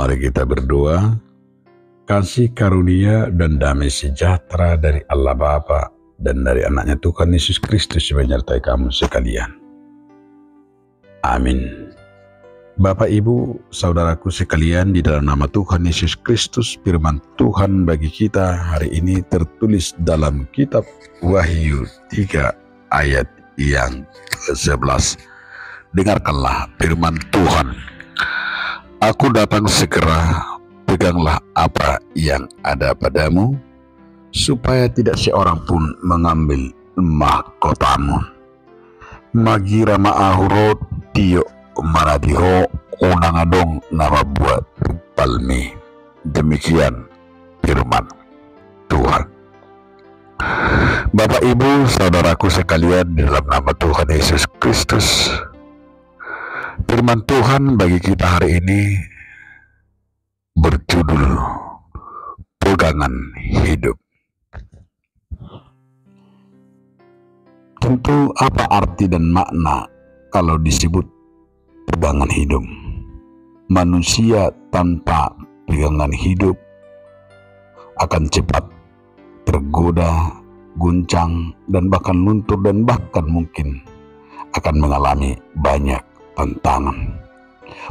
Mari kita berdoa. Kasih karunia dan damai sejahtera dari Allah Bapa dan dari anaknya Tuhan Yesus Kristus menyertai kamu sekalian. Amin. Bapak, Ibu, saudaraku sekalian, di dalam nama Tuhan Yesus Kristus, firman Tuhan bagi kita hari ini tertulis dalam kitab Wahyu 3 ayat yang ke-11. Dengarkanlah firman Tuhan. Aku datang segera, peganglah apa yang ada padamu, supaya tidak seorang pun mengambil mahkotamu. Magira ma'ahurot tiyo maradiho unangadong nama buat palmi. Demikian firman Tuhan. Bapak, Ibu, saudaraku sekalian, dalam nama Tuhan Yesus Kristus, firman Tuhan bagi kita hari ini berjudul pegangan hidup. Tentu apa arti dan makna kalau disebut pegangan hidup? Manusia tanpa pegangan hidup akan cepat tergoda, guncang, dan bahkan luntur, dan bahkan mungkin akan mengalami banyak tantangan.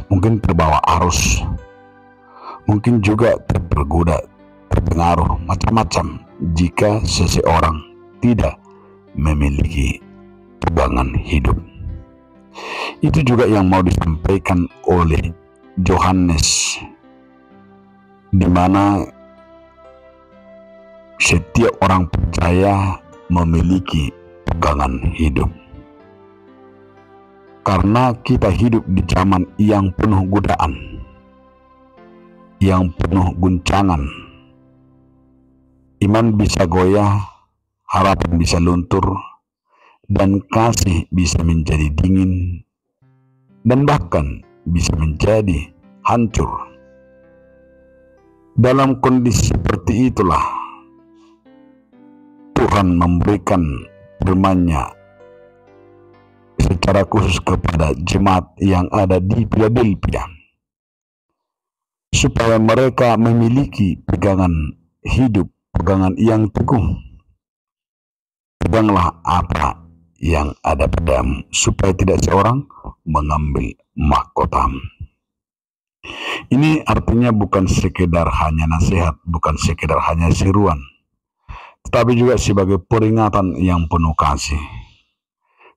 Mungkin terbawa arus, mungkin juga tergoda, terpengaruh macam-macam jika seseorang tidak memiliki pegangan hidup. Itu juga yang mau disampaikan oleh Yohanes, di mana setiap orang percaya memiliki pegangan hidup. Karena kita hidup di zaman yang penuh godaan, yang penuh guncangan. Iman bisa goyah, harapan bisa luntur, dan kasih bisa menjadi dingin, dan bahkan bisa menjadi hancur. Dalam kondisi seperti itulah Tuhan memberikan firman-Nya secara khusus kepada jemaat yang ada di Philadelphia, supaya mereka memiliki pegangan hidup, pegangan yang teguh. Peganglah apa yang ada padamu, supaya tidak seorang mengambil mahkotamu. Ini artinya bukan sekedar hanya nasihat, bukan sekedar hanya seruan, tetapi juga sebagai peringatan yang penuh kasih.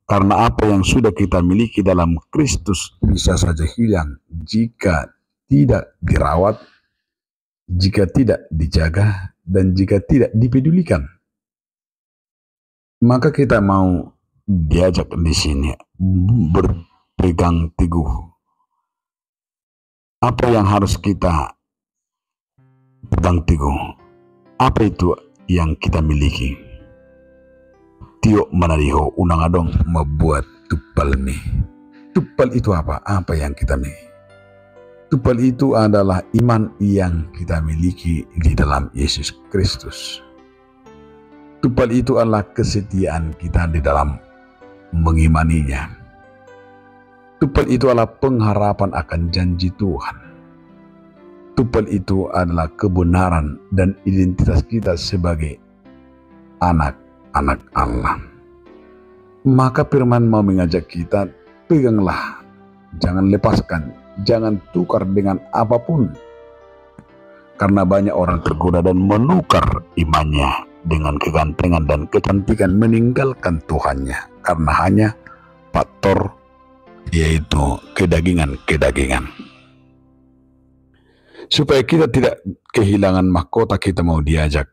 Karena apa yang sudah kita miliki dalam Kristus bisa saja hilang jika tidak dirawat, jika tidak dijaga, dan jika tidak dipedulikan. Maka kita mau diajak di sini berpegang teguh. Apa yang harus kita pegang teguh? Apa itu yang kita miliki? Tio manariho unangadong membuat tupalmi. Tupal itu apa? Apa yang kita miliki? Tupal itu adalah iman yang kita miliki di dalam Yesus Kristus. Tupal itu adalah kesetiaan kita di dalam mengimaninya. Tupal itu adalah pengharapan akan janji Tuhan. Tupal itu adalah kebenaran dan identitas kita sebagai anak-anak Allah. Maka firman mau mengajak kita, peganglah, jangan lepaskan, jangan tukar dengan apapun. Karena banyak orang tergoda dan menukar imannya dengan kegantengan dan kecantikan, meninggalkan Tuhannya karena hanya faktor yaitu kedagingan. Supaya kita tidak kehilangan mahkota, kita mau diajak,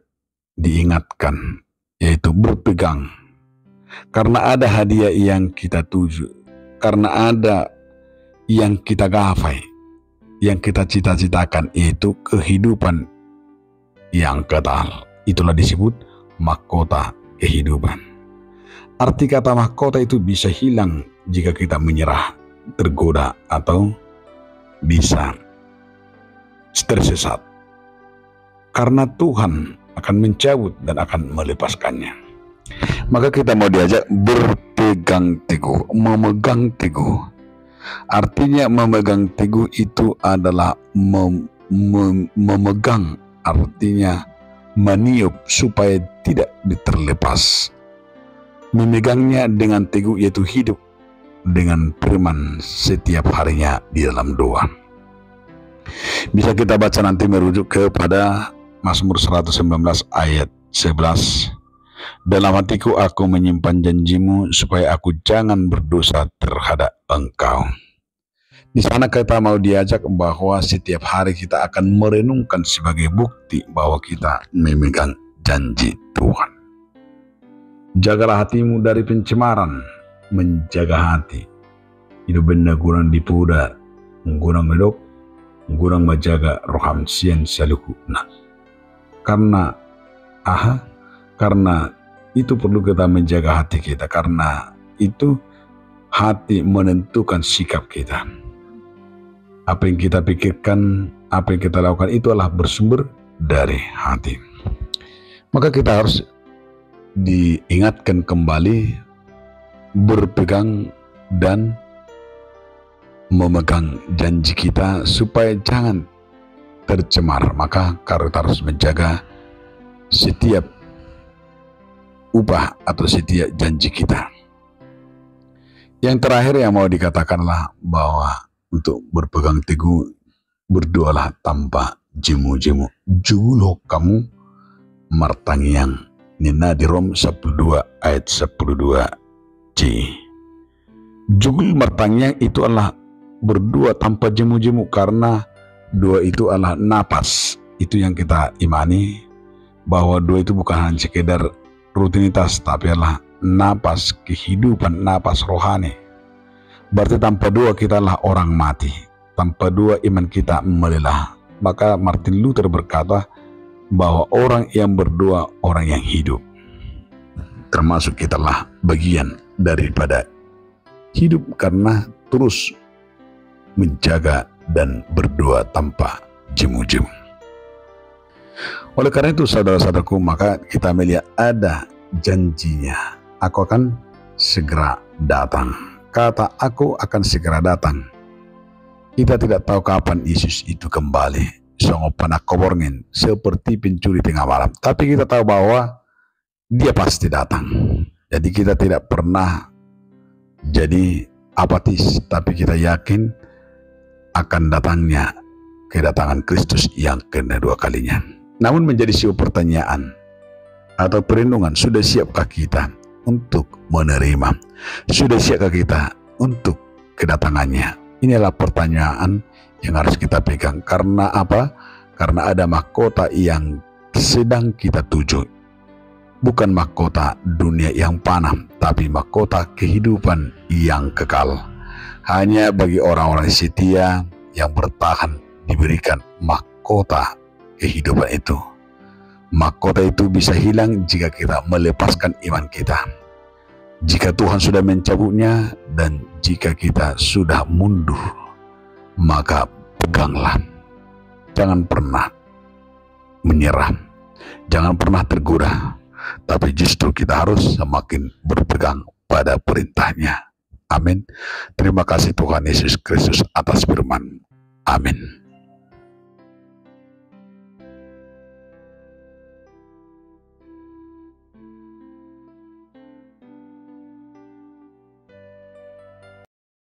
diingatkan, yaitu berpegang. Karena ada hadiah yang kita tuju, karena ada yang kita gapai, yang kita cita-citakan, yaitu kehidupan yang kekal. Itulah disebut mahkota kehidupan. Arti kata mahkota itu bisa hilang jika kita menyerah, tergoda, atau bisa tersesat. Karena Tuhan akan mencabut dan akan melepaskannya. Maka kita mau diajak berpegang teguh, memegang teguh. Artinya memegang teguh itu adalah memegang artinya meniup supaya tidak terlepas. Memegangnya dengan teguh yaitu hidup dengan firman setiap harinya di dalam doa. Bisa kita baca nanti merujuk kepada Mazmur 119 ayat 11. Dalam hatiku aku menyimpan janjimu supaya aku jangan berdosa terhadap engkau. Di sana kita mau diajak bahwa setiap hari kita akan merenungkan sebagai bukti bahwa kita memegang janji Tuhan. Jagalah hatimu dari pencemaran, menjaga hati. Hidup benda kurang dipuda, kurang medok, kurang menjaga roham sian salukuna. Karena itu perlu kita menjaga hati kita, karena itu hati menentukan sikap kita. Apa yang kita pikirkan, apa yang kita lakukan itu adalah bersumber dari hati. Maka kita harus diingatkan kembali berpegang dan memegang janji kita supaya jangan tercemar. Maka kita harus menjaga setiap upah atau setiap janji kita. Yang terakhir yang mau dikatakanlah bahwa untuk berpegang teguh, berdoalah tanpa jemu-jemu. Jugulo kamu martangiang. Nina di Rom 12 ayat 12c. Jugul martangiang itu adalah berdoa tanpa jemu-jemu, karena doa itu adalah napas. Itu yang kita imani, bahwa doa itu bukan hanya sekedar rutinitas, tapi adalah napas kehidupan, napas rohani. Berarti tanpa doa kita adalah orang mati. Tanpa doa iman kita melelah. Maka Martin Luther berkata bahwa orang yang berdoa orang yang hidup. Termasuk kita lah bagian daripada hidup karena terus menjaga dan berdoa tanpa jemu-jemu. Oleh karena itu saudara-saudaraku, maka kita melihat ada janjinya. Aku akan segera datang. Kata aku akan segera datang. Kita tidak tahu kapan Yesus itu kembali. Songo panakoborngen seperti pencuri tengah malam. Tapi kita tahu bahwa dia pasti datang. Jadi kita tidak pernah jadi apatis, tapi kita yakin akan datangnya kedatangan Kristus yang kedua kalinya. Namun menjadi sebuah pertanyaan atau perlindungan, sudah siapkah kita untuk menerima? Sudah siapkah kita untuk kedatangannya? Inilah pertanyaan yang harus kita pegang. Karena apa? Karena ada mahkota yang sedang kita tuju. Bukan mahkota dunia yang panah, tapi mahkota kehidupan yang kekal. Hanya bagi orang-orang setia yang bertahan diberikan mahkota kehidupan itu. Mahkota itu bisa hilang jika kita melepaskan iman kita. Jika Tuhan sudah mencabutnya dan jika kita sudah mundur, maka peganglah. Jangan pernah menyerah, jangan pernah tergoda, tapi justru kita harus semakin berpegang pada perintahnya. Amin. Terima kasih Tuhan Yesus Kristus atas firman. Amin.